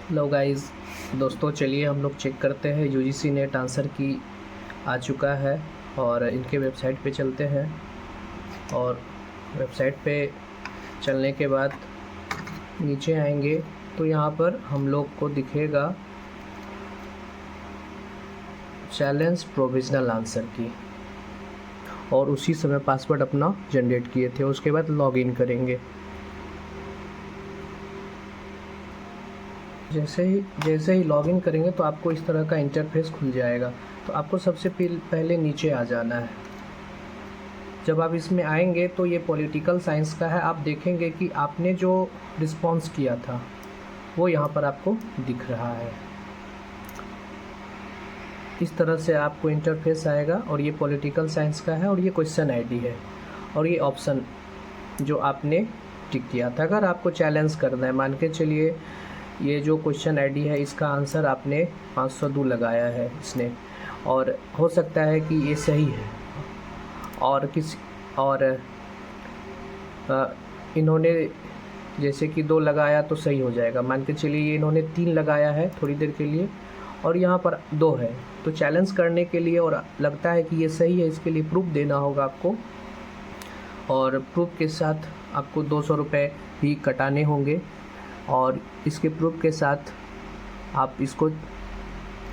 Hello guys, दोस्तों चलिए हम लोग चेक करते हैं यूजीसी नेट आंसर की आ चुका है और इनके वेबसाइट पे चलते हैं। और वेबसाइट पे चलने के बाद नीचे आएंगे तो यहाँ पर हम लोग को दिखेगा चैलेंज प्रोविजनल आंसर की, और उसी समय पासवर्ड अपना जनरेट किए थे। उसके बाद लॉगिन करेंगे। जैसे ही लॉगिन करेंगे तो आपको इस तरह का इंटरफेस खुल जाएगा। तो आपको सबसे पहले नीचे आ जाना है। जब आप इसमें आएंगे तो ये पॉलिटिकल साइंस का है। आप देखेंगे कि आपने जो रिस्पॉन्स किया था वो यहाँ पर आपको दिख रहा है। इस तरह से आपको इंटरफेस आएगा और ये पॉलिटिकल साइंस का है और ये क्वेश्चन आईडी है और ये ऑप्शन जो आपने टिक किया था। अगर आपको चैलेंज करना है, मान के चलिए ये जो क्वेश्चन आईडी है इसका आंसर आपने 502 लगाया है इसने, और हो सकता है कि ये सही है और इन्होंने जैसे कि 2 लगाया तो सही हो जाएगा। मान के चलिए ये इन्होंने 3 लगाया है थोड़ी देर के लिए और यहाँ पर 2 है। तो चैलेंज करने के लिए और लगता है कि ये सही है, इसके लिए प्रूफ देना होगा आपको, और प्रूफ के साथ आपको 200 रुपये भी कटाने होंगे। और इसके प्रूफ के साथ आप इसको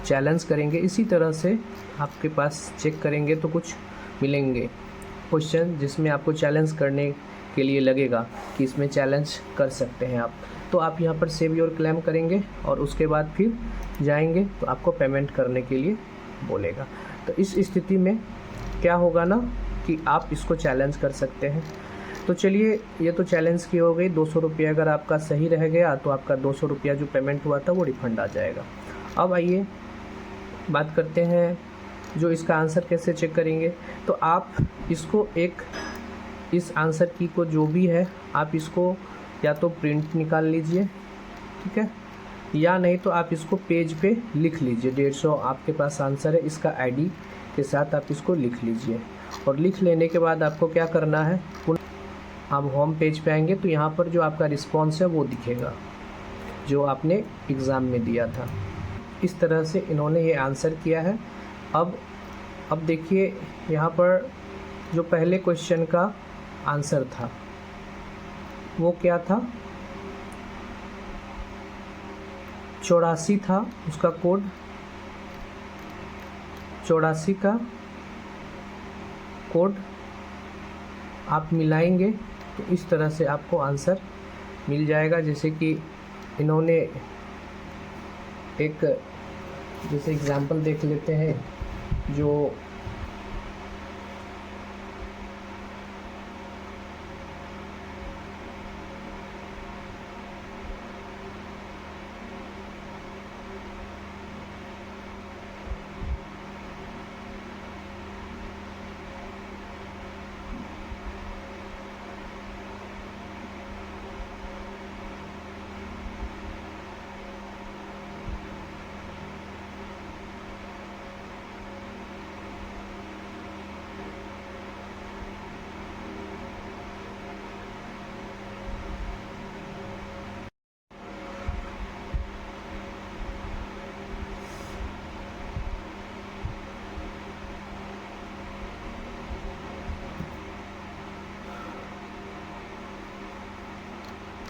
चैलेंज करेंगे। इसी तरह से आपके पास चेक करेंगे तो कुछ मिलेंगे क्वेश्चन जिसमें आपको चैलेंज करने के लिए लगेगा कि इसमें चैलेंज कर सकते हैं आप। तो आप यहाँ पर सेव योर क्लेम करेंगे और उसके बाद फिर जाएंगे तो आपको पेमेंट करने के लिए बोलेगा। तो इस स्थिति में क्या होगा ना कि आप इसको चैलेंज कर सकते हैं। तो चलिए, ये तो चैलेंज की हो गई। 200 रुपये अगर आपका सही रह गया तो आपका 200 रुपया जो पेमेंट हुआ था वो रिफ़ंड आ जाएगा। अब आइए बात करते हैं जो इसका आंसर कैसे चेक करेंगे। तो आप इसको इस आंसर की को जो भी है आप इसको या तो प्रिंट निकाल लीजिए, ठीक है, या नहीं तो आप इसको पेज पे लिख लीजिए। 150 आपके पास आंसर है, इसका आईडी के साथ आप इसको लिख लीजिए। और लिख लेने के बाद आपको क्या करना है, आप होम पेज पे आएंगे तो यहाँ पर जो आपका रिस्पॉन्स है वो दिखेगा जो आपने एग्ज़ाम में दिया था। इस तरह से इन्होंने ये आंसर किया है। अब देखिए यहाँ पर जो पहले क्वेश्चन का आंसर था वो क्या था, 84 था उसका कोड, 84 का कोड आप मिलाएंगे तो इस तरह से आपको आंसर मिल जाएगा। जैसे कि इन्होंने एक जैसे एग्जांपल देख लेते हैं जो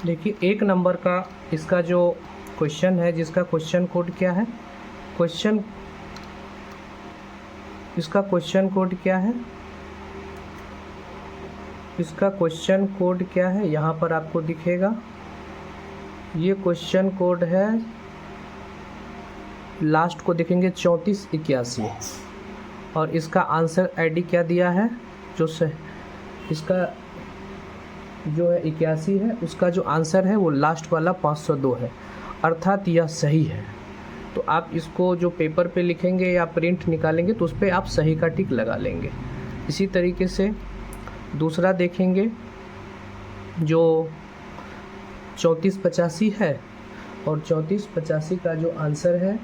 देखिए 1 नंबर का इसका जो क्वेश्चन है जिसका क्वेश्चन कोड क्या है, इसका क्वेश्चन कोड क्या है, इसका क्वेश्चन कोड क्या है, यहाँ पर आपको दिखेगा। ये क्वेश्चन कोड है, लास्ट को देखेंगे 3481, और इसका आंसर आईडी क्या दिया है, जो इसका जो है 81 है, उसका जो आंसर है वो लास्ट वाला 502 है, अर्थात यह सही है। तो आप इसको जो पेपर पे लिखेंगे या प्रिंट निकालेंगे तो उस पर आप सही का टिक लगा लेंगे। इसी तरीके से दूसरा देखेंगे जो 3485 है, और 3485 का जो आंसर है,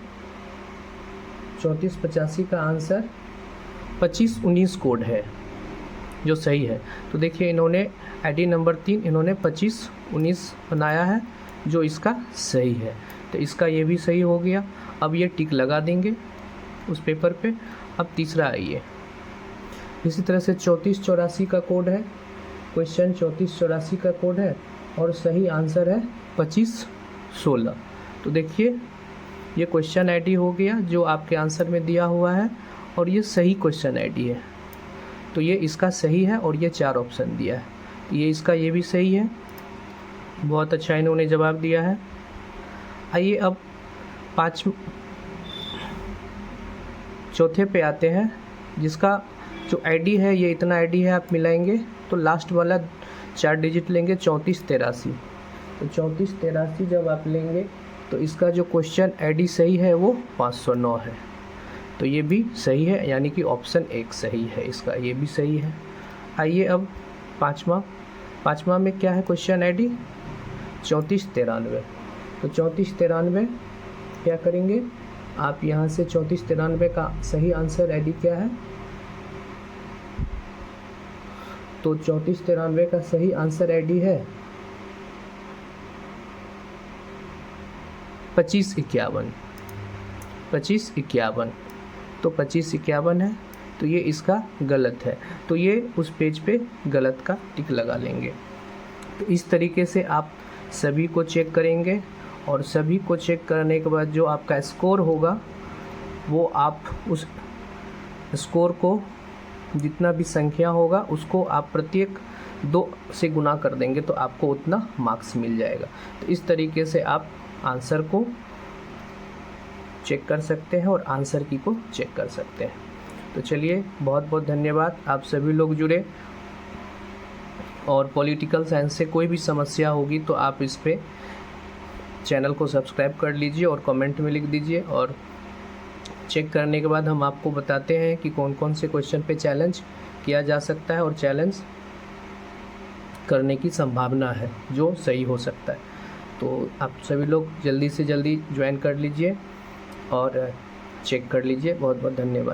3485 का आंसर 2519 कोड है जो सही है। तो देखिए इन्होंने आईडी नंबर 3 इन्होंने 2519 बनाया है जो इसका सही है। तो इसका ये भी सही हो गया। अब ये टिक लगा देंगे उस पेपर पे। अब तीसरा आइए, इसी तरह से 3484 का कोड है, क्वेश्चन 3484 का कोड है और सही आंसर है 2516। तो देखिए ये क्वेश्चन आईडी हो गया जो आपके आंसर में दिया हुआ है और ये सही क्वेश्चन आईडी है। तो ये इसका सही है और ये 4 ऑप्शन दिया है, तो ये इसका ये भी सही है। बहुत अच्छा इन्होंने जवाब दिया है। आइए अब चौथे पे आते हैं, जिसका जो आईडी है ये इतना आईडी है, आप मिलाएंगे तो लास्ट वाला 4 डिजिट लेंगे 3483। तो 3483 जब आप लेंगे तो इसका जो क्वेश्चन आईडी सही है वो 509 है। तो ये भी सही है, यानी कि ऑप्शन 1 सही है इसका, ये भी सही है। आइए अब पाँचवा में क्या है क्वेश्चन आईडी 3493। तो 3493 क्या करेंगे आप, यहाँ से 3493 का सही आंसर आईडी क्या है, तो 3493 का सही आंसर आईडी है 2551। 2551, तो 2551 है, तो ये इसका गलत है, तो ये उस पेज पे गलत का टिक लगा लेंगे। तो इस तरीके से आप सभी को चेक करेंगे और सभी को चेक करने के बाद जो आपका स्कोर होगा वो आप उस स्कोर को जितना भी संख्या होगा उसको आप प्रत्येक 2 से गुना कर देंगे तो आपको उतना मार्क्स मिल जाएगा। तो इस तरीके से आप आंसर को चेक कर सकते हैं और आंसर की को चेक कर सकते हैं। तो चलिए बहुत बहुत धन्यवाद, आप सभी लोग जुड़े। और पॉलिटिकल साइंस से कोई भी समस्या होगी तो आप इस पे चैनल को सब्सक्राइब कर लीजिए और कमेंट में लिख दीजिए, और चेक करने के बाद हम आपको बताते हैं कि कौन कौन से क्वेश्चन पे चैलेंज किया जा सकता है और चैलेंज करने की संभावना है जो सही हो सकता है। तो आप सभी लोग जल्दी से जल्दी ज्वाइन कर लीजिए और चेक कर लीजिए। बहुत बहुत धन्यवाद।